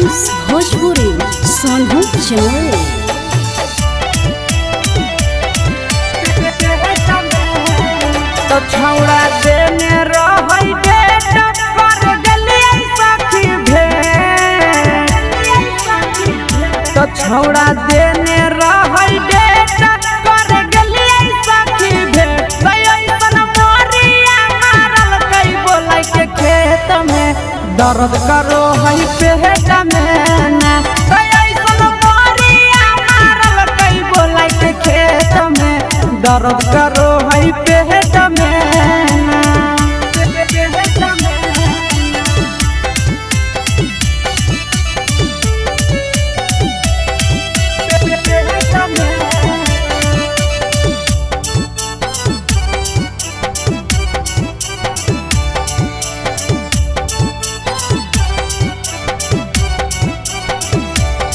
Films Bhojpuri Sonu Chamoli. तो छौड़ा देने रहै डेट कर गेलियै सखी भेट। तो छौड़ा देने रहै डेट कर गेलियै सखी भेट। ऐसन मोरिया मारल कई बोलै के खेत में दर्द करो है पेट में ना। ऐसन मोरिया मारल कई बोलै के खेत में दर्द करो है पेट में।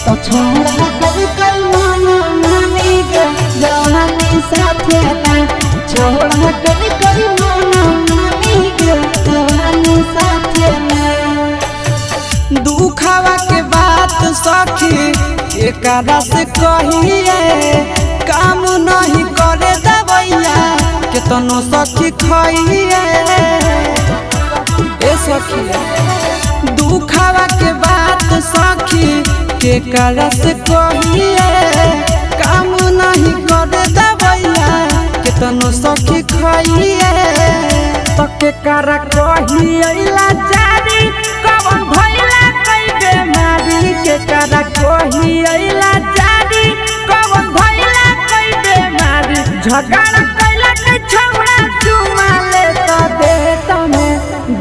तो छोड़ा कभी कल माना मानी गे जवानी साथे ना। छोड़ा कभी कल माना मानी गे जवानी साथे ना। दुखावा के बात सखी एकरा से कहिए काम नहीं करे दवैया केतनो सखी खइए। ए सखी दुखावा के बात सखी केकरा से कहिए काम नहीं करे दवैया केतनो सखी खइए। तो केकरा कहिए लाचारी कवन भइला कई बेमारी। केकरा कहिए लाचारी कवन भइला कई बेमारी। झगड़ा कैला के छौड़ा चुमा ले तो देत में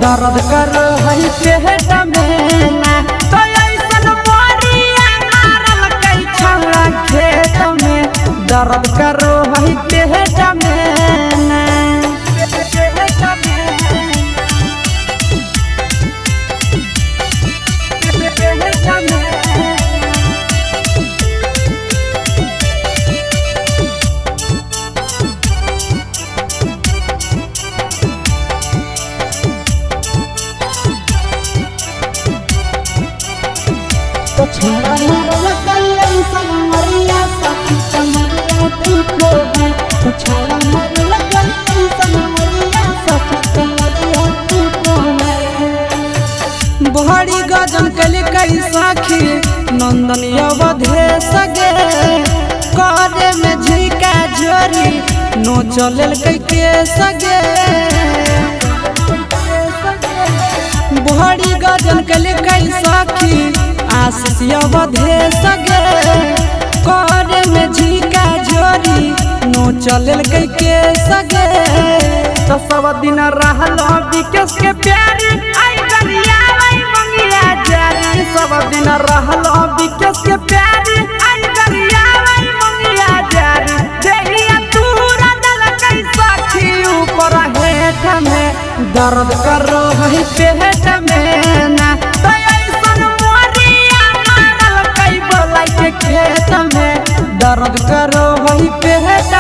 दर्द कर है पेट में ना। तो ऐसन मोरिया मारल कई छौड़ा खेत में दर्द करो है पेट में ना। तो छोड़ा मारल कई ऐसन मरिया सखी कमरिया तू खो है। तो छोड़ा मारल कई ऐसन मरिया सखी कमरिया तू खो है। बहरी गजन कल कई सखी नंदन अवधे सगे करे में झिका झोरी नो चलल कई के सगे। बहरी गजन कल कई सखी आशीष अवधे सगे करे में झिका झोरी नो चलल कई के सगे। तो सब दिन रहल विकेश के प्यारी आई गरिया आई मंगिया जारी। सब दिन रहल विकेश के प्यारी आई गरिया आई मंगिया जारी। देहिया तूरा दल कई सखी ऊपर हेठ में दर्द करो है पेट में ना। तो ऐसन मोरिया मारल कई बोलै के खेत में दर्द करो है पेट